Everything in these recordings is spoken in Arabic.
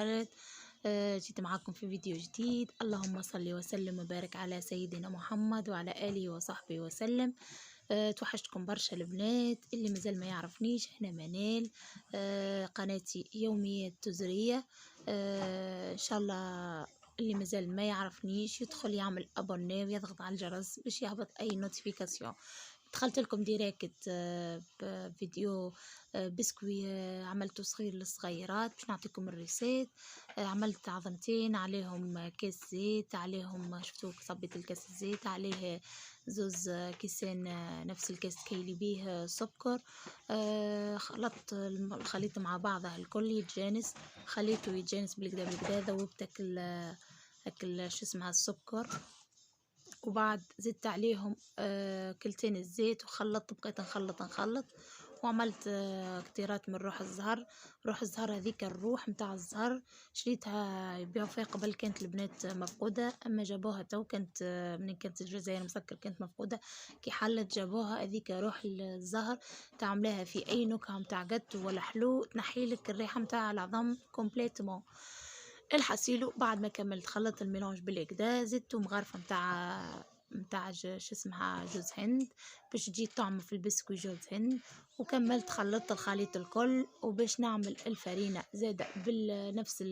تأخرت. جيت معاكم في فيديو جديد. اللهم صل وسلم وبارك على سيدنا محمد وعلى آله وصحبه وسلم. توحشتكم برشا البنات. اللي مازال ما يعرفنيش، أنا منال. قناتي يوميات تزرية. إن شاء الله اللي مازال ما يعرفنيش يدخل يعمل ابوني ويضغط على الجرس باش يهبط اي نوتيفيكاسيون. دخلت لكم ديريكت بفيديو بسكوي عملته صغير للصغيرات باش نعطيكم الريسيت. عملت عظمتين عليهم كاس زيت، عليهم شفتوا صبيت الكاس الزيت عليه زوز كيسين نفس الكاس كيلي بيه سكر. خليط مع بعضه الكل يتجانس، خليته يتجانس بالكدا ذوبت اكل شو اسمها السكر، وبعد زدت عليهم كلتين الزيت وخلطت، بقيت نخلط وعملت كتيرات من روح الزهر هذيك الروح متاع الزهر شريتها يبيعوا فيها قبل، كانت البنات مفقودة اما جابوها تو، كانت من كانت الجزائر مسكر كانت مفقودة، كي حلت جابوها هذيك روح الزهر تعملها في اي نكهة متاع جاتو ولا حلو، تنحيلك الريحة متاع العظم كومبليتمون. الحسيلو بعد ما كملت خلطت الميلانج بالكدا، زدت مغرفة متاع شو اسمها جوز هند باش تجي طعم في البسكوي جوز هند، وكملت خلطت الخليط الكل. وباش نعمل الفرينة زادة بنفس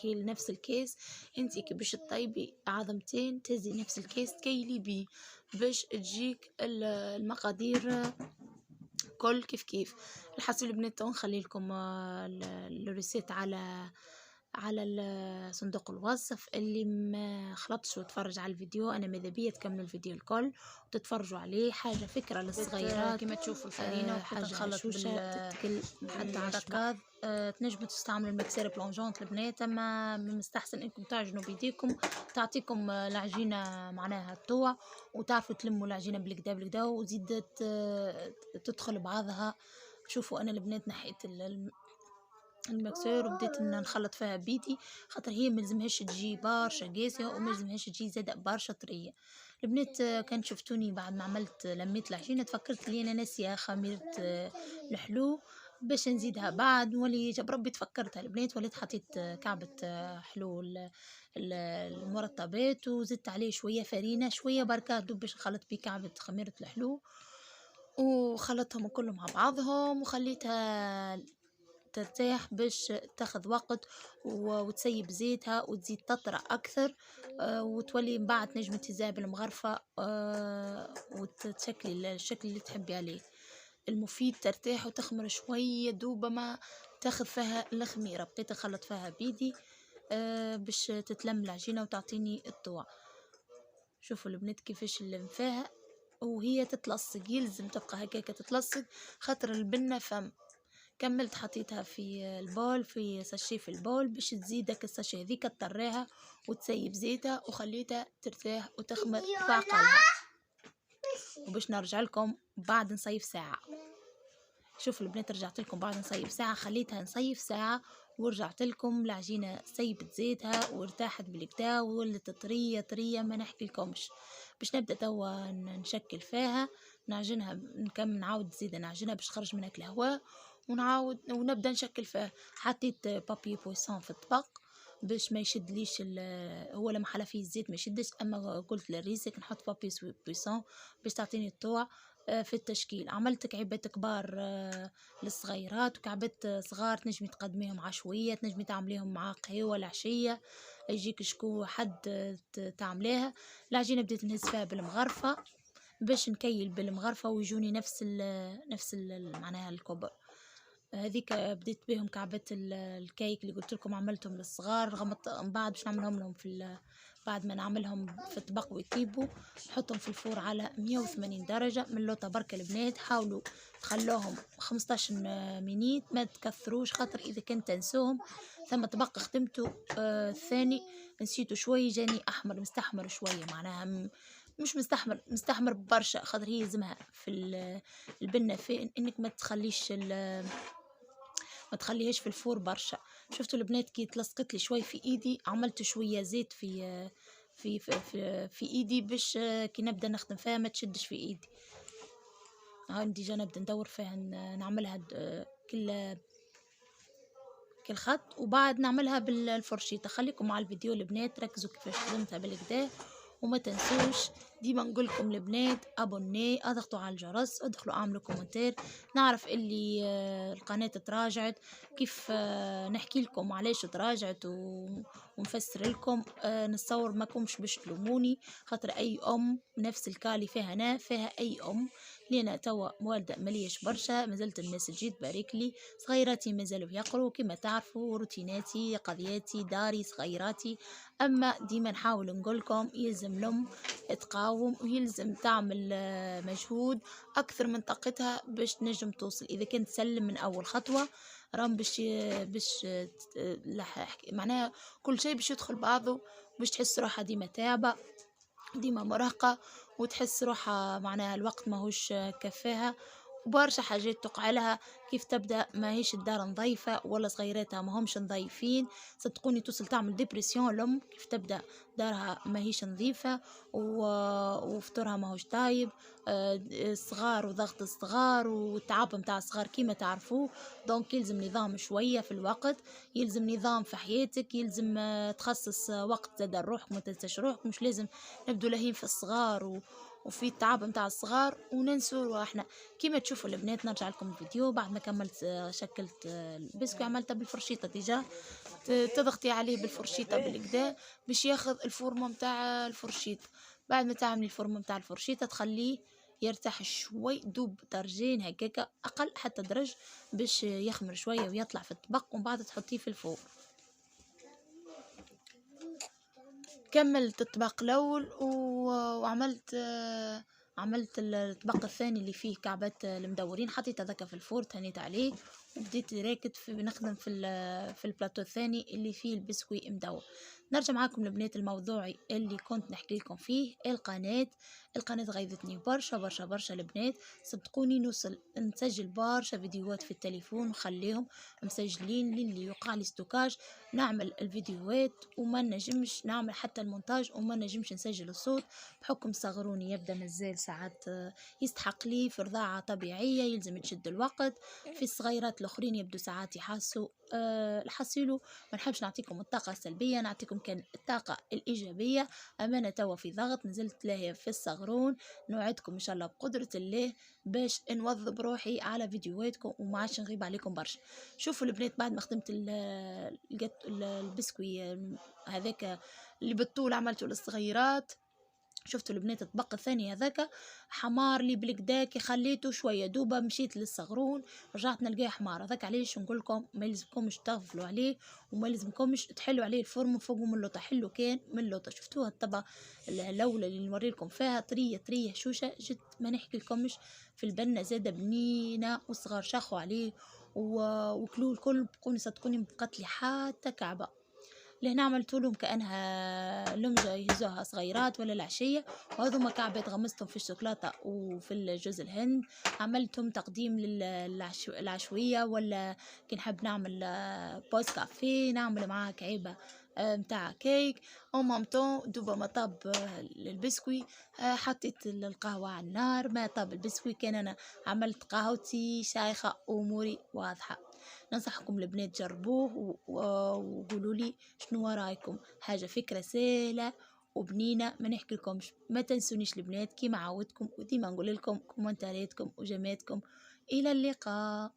نفس الكيس، انتي كي باش تطيبي عظمتين تهزي نفس الكيس تكيلي بيه باش تجيك المقادير كل كيف. الحسيلو بنات نخلي لكم الريسيت على صندوق الوصف. اللي ما خلطش وتفرج على الفيديو، انا ماذا بيا تكملوا الفيديو الكل وتتفرجوا عليه. حاجه فكره للصغيرات كما تشوفوا الفرينه حاجه نخلط شوشه تتكل حتى على الركاض. تنجموا تستعملوا المكسير بلونجونت البنات، اما مستحسن انكم تعجنوا بيديكم، تعطيكم العجينه معناها الطوع وتعرفوا تلموا العجينه بالكدا وزيدت تدخل بعضها. شوفوا انا البنات نحيت المكسور وبديت ان نخلط فيها بيدي، خاطر هي ملزمهاش تجي برشا قاسية وملزمهاش تجي زادة برشا طرية. البنات كان شفتوني بعد ما عملت لميت العجينة تفكرت لي انا ناسية خميرة الحلو باش نزيدها بعد، ولي جاب ربي تفكرتها البنات، وليت حطيت كعبة حلو المرطبات وزدت عليه شوية فرينة شوية بركة دوب باش نخلط بيه كعبة خميرة الحلو، وخلطهم كلهم مع بعضهم وخليتها ترتاح باش تاخذ وقت وتسيب زيتها وتزيد تطرى اكثر. وتولي من بعد نجم تزاها بالمغرفة وتشكلي الشكل اللي تحبي عليه. المفيد ترتاح وتخمر شوية دوبة ما تاخذ فيها الخميرة. بقيت اخلط فيها بيدي باش تتلم العجينة وتعطيني الطوع. شوفوا البنات كيفاش اللم فيها وهي تتلصق، يلزم تبقى هكاك تتلصق خاطر البنة فم. كملت حطيتها في البول، في ساشي في البول باش تزيدك الساشي هذيك تطريها وتسيب زيتها وخليتها ترتاح وتخمر في عقلها. وباش نرجع لكم بعد نصيف ساعة. شوفوا البنات رجعت لكم بعد نصيف ساعة، خليتها نصيف ساعة ورجعت لكم العجينة سيبت زيتها وارتاحت بالكدا وولت طرية ما نحكي لكمش. باش نبدأ توا نشكل فيها، نعجنها نكمل نعاود زيادة نعجنها باش خرج منها الهواء ونبدأ نشكل فيها. حطيت بابي بويسون في الطبق باش ما يشدليش هو لما حلا فيه الزيت ما يشدش، اما قلت للريسك نحط بابي بويسون باش تعطيني الطوع. في التشكيل عملت كعبات كبار للصغيرات وكعبات صغار تنجمي تقدميهم عشوية، تنجمي تعمليهم مع قهوة العشية يجيك شكو حد تعمليها. العجينة بديت نهز فيها بالمغرفة باش نكيل بالمغرفة ويجوني نفس معناها الكبر. هذيك بديت بهم كعبات الكيك اللي قلت لكم عملتهم للصغار، غمضت من بعد باش نعملهم لهم بعد ما نعملهم في طبق ويطيبوا نحطهم في الفور على 180 درجة من لوطة. بركة البنات حاولوا تخلوهم 15 مينيت ما تكثروش، خاطر إذا كنت تنسوهم ثم طبق خدمته الثاني نسيته شوي جاني أحمر مستحمر شوية، معناها مش مستحمر برشا، خاطر هي يلزمها في البنة في انك ما تخليهاش في الفور برشا. شفتوا البنات كي تلصقت لي شوي في ايدي عملت شويه زيت في ايدي باش كي نبدا نخدم فيها ما تشدش في ايدي. عندي جا نبدا ندور فيها نعملها كل كالخط، وبعد نعملها بالفرشيطة. خليكم مع الفيديو البنات، ركزوا كيفاش خدمتها بالكدا. وما تنسوش ديما نقولكم البنات ابوني، اضغطوا على الجرس، ادخلوا اعملوا كومنتير، نعرف اللي القناة تراجعت، كيف نحكي لكم علاش تراجعت ونفسر لكم. نتصور ما كومش باش تلوموني، خاطر اي ام نفس الكالي فيها انا، فيها اي ام. لينا توا والدة مليش برشا، مازلت الناس تجي تبارك لي، صغيراتي مازالوا يقروا كما تعرفوا، روتيناتي قضياتي داري صغيراتي. اما ديما نحاول نقولكم يلزم الام تقاوم، ويلزم تعمل مجهود اكثر من طاقتها باش تنجم توصل. اذا كانت تسلم من اول خطوه راهم باش معناها كل شيء باش يدخل بعضه، باش تحس روحها ديما تعبه، ديما مراهقة، وتحس روحها معناها الوقت ماهوش كفاها، وبرشا حاجات تقع لها. كيف تبدا ماهيش الدار نظيفة ولا صغيراتها ماهمش نظيفين، صدقوني توصل تعمل ديبرسيون الأم. كيف تبدا دارها ماهيش نظيفة وفطورها ماهوش طايب، الصغار وضغط الصغار والتعب متاع الصغار كيما تعرفوه. دونك يلزم نظام شوية في الوقت، يلزم نظام في حياتك، يلزم تخصص وقت زاد لروحك، ما تنساش روحك. مش لازم نبدو لاهين في الصغار وفي التعب متاع الصغار وننسوا رواحنا. كيما تشوفوا البنات، نرجع لكم الفيديو بعد ما كملت شكلت البسكوي، عملتها بالفرشيطة ديجا. تضغطي عليه بالفرشيطة بالكدا باش ياخذ الفورمة متاع الفرشيطة. بعد ما تعملي الفورمة متاع الفرشيطة تخليه يرتاح شوي، دوب درجين هكاكا اقل حتى درج، باش يخمر شوية ويطلع في الطبق، ومن بعد تحطيه في الفور. كملت الطبق الاول وعملت عملت الطبق الثاني اللي فيه كعبات المدورين، حطيت هذاك في الفور، تهنيت عليه وبديت راكد نخدم في البلاتو الثاني اللي فيه البسكوي مدور. نرجع معاكم البنات الموضوعي اللي كنت نحكي لكم فيه، القناة غيظتني برشا برشا برشا البنات، صدقوني نوصل نسجل برشا فيديوهات في التليفون وخليهم مسجلين للي يوقع لي ستوكاج، نعمل الفيديوهات وما نجمش نعمل حتى المونتاج، وما نجمش نسجل الصوت بحكم صغروني، يبدا مازال ساعات يستحق لي في رضاعة طبيعية يلزم تشد الوقت. في الصغيرات الاخرين يبدو ساعات يحسوا الحصيلو. ما نحبش نعطيكم الطاقة السلبية، نعطيكم كان الطاقة الإيجابية. أمانة توا في ضغط، نزلت لاهية في الصغرون، نوعدكم إن شاء الله بقدرة الله باش نوظب روحي على فيديوهاتكم وما عادش نغيب عليكم برشا. شوفوا البنات، بعد ما خدمت البسكوي هذاك اللي بالطول عملته للصغيرات، شفتوا البنات الطبق الثاني هذاك حمار لي بالكداكي، خليته شويه دوبا مشيت للصغرون رجعت نلقاه حمار. هذاك علاش نقولكم ما يلزمكمش تغفلوا عليه، وما يلزمكمش تحلوا عليه الفرن فوق من اللوطه، حلو كان من اللوطه. شفتوها الطبق الاولى اللي نوريلكم فيها طريه طريه هشوشه جد، ما نحكي لكمش. في البنه زاده بنينه، والصغار شاخوا عليه وكلوا الكل، بقوني صدقوني مبقتلي حتى كعبه. لهنا عملت لهم كأنها لمجة يهزوها صغيرات ولا العشية، وهذوما كعبات غمستهم في الشوكولاتة وفي الجوز الهند. عملتهم تقديم للعشوية، ولا كي نحب نعمل بوز كافيه نعمل معاها كعيبة متاع كيك او مامتون. دوبا ما طاب البسكوي، حطيت القهوة على النار، ما طاب البسكوي كان انا عملت قهوتي شايخة واموري واضحة. ننصحكم البنات جربوه وقولوا لي شنو رايكم. حاجه فكره سهله وبنينه، ما نحكي لكمش. ما تنسونيش البنات كيما عودتكم وديما نقول لكم كومنتارياتكم وجماتكم. الى اللقاء.